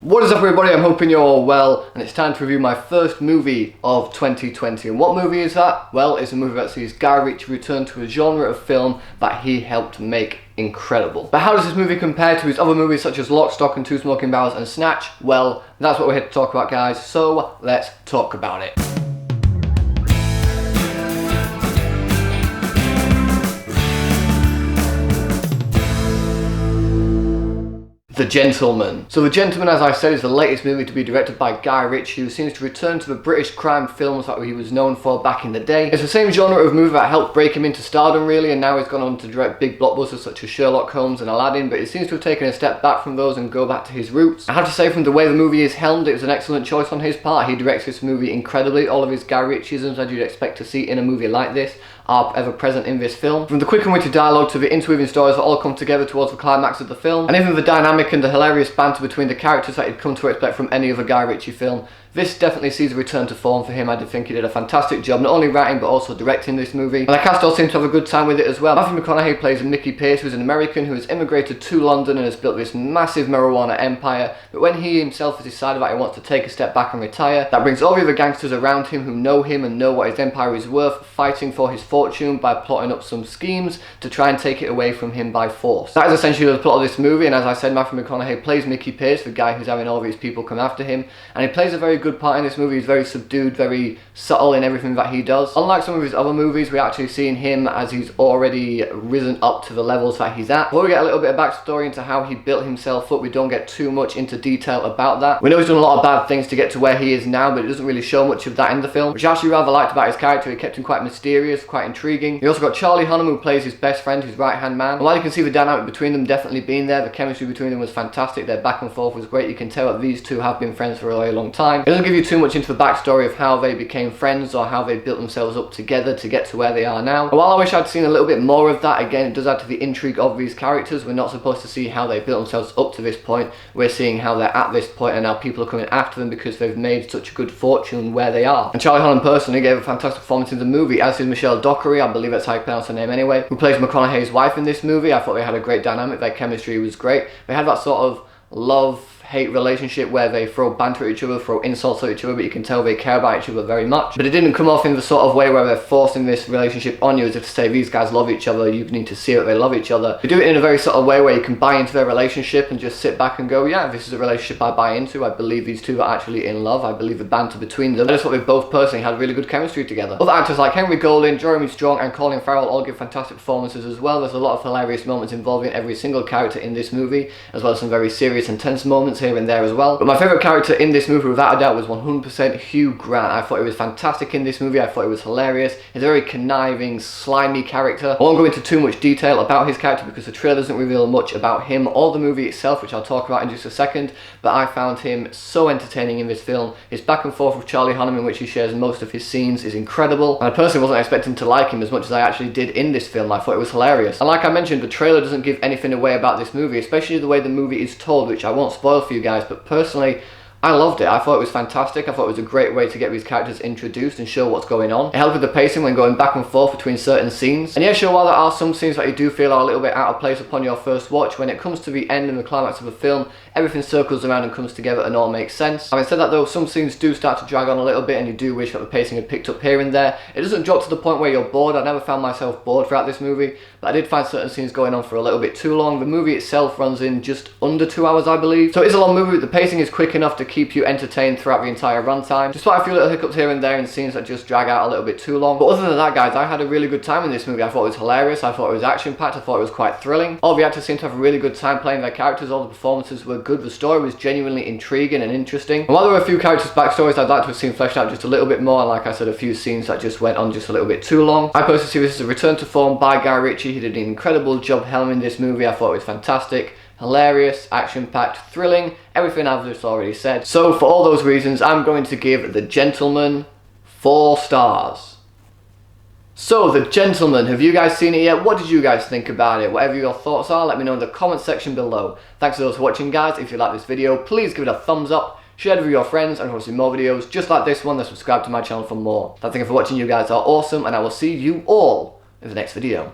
What is up everybody, I'm hoping you're all well, and it's time to review my first movie of 2020. And what movie is that? Well, it's a movie that sees Guy Ritchie return to a genre of film that he helped make incredible. But how does this movie compare to his other movies such as Lock, Stock and Two Smoking Barrels and Snatch? Well, that's what we're here to talk about, guys, so let's talk about it. The Gentleman. So The Gentleman, as I said, is the latest movie to be directed by Guy Ritchie, who seems to return to the British crime films that he was known for back in the day. It's the same genre of movie that helped break him into stardom really, and now he's gone on to direct big blockbusters such as Sherlock Holmes and Aladdin, but he seems to have taken a step back from those and go back to his roots. I have to say, from the way the movie is helmed, it was an excellent choice on his part. He directs this movie incredibly. All of his Guy Ritchieisms that you'd expect to see in a movie like this are ever present in this film. From the quick and witty dialogue to the interweaving stories that all come together towards the climax of the film, and even the dynamic and the hilarious banter between the characters that you'd come to expect from any other Guy Ritchie film, this definitely sees a return to form for him. I did think he did a fantastic job, not only writing but also directing this movie. And the cast all seem to have a good time with it as well. Matthew McConaughey plays Mickey Pierce, who's an American who has immigrated to London and has built this massive marijuana empire, but when he himself has decided that he wants to take a step back and retire, that brings all the other gangsters around him who know him and know what his empire is worth, fighting for his fortune by plotting up some schemes to try and take it away from him by force. That is essentially the plot of this movie, and as I said, Matthew McConaughey plays Mickey Pierce, the guy who's having all these people come after him, and he plays a very good part in this movie. He's very subdued, very subtle in everything that he does. Unlike some of his other movies, we actually see in him as he's already risen up to the levels that he's at. Before we get a little bit of backstory into how he built himself up, we don't get too much into detail about that. We know he's done a lot of bad things to get to where he is now, but it doesn't really show much of that in the film, which I actually rather liked about his character. He kept him quite mysterious, quite intriguing. You also got Charlie Hunnam, who plays his best friend, his right-hand man. And while you can see the dynamic between them definitely being there, the chemistry between them was fantastic. Their back and forth was great. You can tell that these two have been friends for a very long time. It doesn't give you too much into the backstory of how they became friends or how they built themselves up together to get to where they are now. And while I wish I'd seen a little bit more of that, again, it does add to the intrigue of these characters. We're not supposed to see how they built themselves up to this point. We're seeing how they're at this point and now people are coming after them because they've made such a good fortune where they are. And Charlie Hunnam personally gave a fantastic performance in the movie, as did Michelle Dockery, I believe that's how you pronounce her name anyway, who plays McConaughey's wife in this movie. I thought they had a great dynamic. Their chemistry was great. They had that sort of love-hate relationship where they throw banter at each other, throw insults at each other, but you can tell they care about each other very much. But it didn't come off in the sort of way where they're forcing this relationship on you as if to say these guys love each other, you need to see that they love each other. They do it in a very sort of way where you can buy into their relationship and just sit back and go, yeah, this is a relationship I buy into. I believe these two are actually in love. I believe the banter between them. I just thought they both personally had really good chemistry together. Other actors like Henry Golding, Jeremy Strong and Colin Farrell all give fantastic performances as well. There's a lot of hilarious moments involving every single character in this movie, as well as some very serious and tense moments here and there as well. But my favourite character in this movie, without a doubt, was 100% Hugh Grant. I thought he was fantastic in this movie. I thought he was hilarious. He's a very conniving, slimy character. I won't go into too much detail about his character because the trailer doesn't reveal much about him or the movie itself, which I'll talk about in just a second, but I found him so entertaining in this film. His back and forth with Charlie Hunnam, in which he shares most of his scenes, is incredible. And I personally wasn't expecting to like him as much as I actually did in this film. I thought it was hilarious. And like I mentioned, the trailer doesn't give anything away about this movie, especially the way the movie is told, which I won't spoil for you guys, but personally, I loved it. I thought it was fantastic. I thought it was a great way to get these characters introduced and show what's going on. It helped with the pacing when going back and forth between certain scenes. And yeah, sure, while there are some scenes that you do feel are a little bit out of place upon your first watch, when it comes to the end and the climax of the film, everything circles around and comes together and all makes sense. Having said that though, some scenes do start to drag on a little bit and you do wish that the pacing had picked up here and there. It doesn't drop to the point where you're bored. I never found myself bored throughout this movie, but I did find certain scenes going on for a little bit too long. The movie itself runs in just under 2 hours, I believe. So it is a long movie, but the pacing is quick enough to keep you entertained throughout the entire runtime. Despite a few little hiccups here and there and scenes that just drag out a little bit too long. But other than that, guys, I had a really good time in this movie. I thought it was hilarious. I thought it was action-packed. I thought it was quite thrilling. All the actors seemed to have a really good time playing their characters. All the performances were good. The story was genuinely intriguing and interesting. And while there were a few characters' backstories I'd like to have seen fleshed out just a little bit more, and like I said, a few scenes that just went on just a little bit too long, I personally see this as a return to form by Guy Ritchie. He did an incredible job helming this movie. I thought it was fantastic. Hilarious, action-packed, thrilling, everything I've just already said. So for all those reasons, I'm going to give The Gentleman 4 stars. So, The Gentleman, have you guys seen it yet? What did you guys think about it? Whatever your thoughts are, let me know in the comment section below. Thanks to those for watching, guys. If you like this video, please give it a thumbs up, share it with your friends, and if you want to see more videos just like this one, then subscribe to my channel for more. Thanks again for watching. You guys are awesome, and I will see you all in the next video.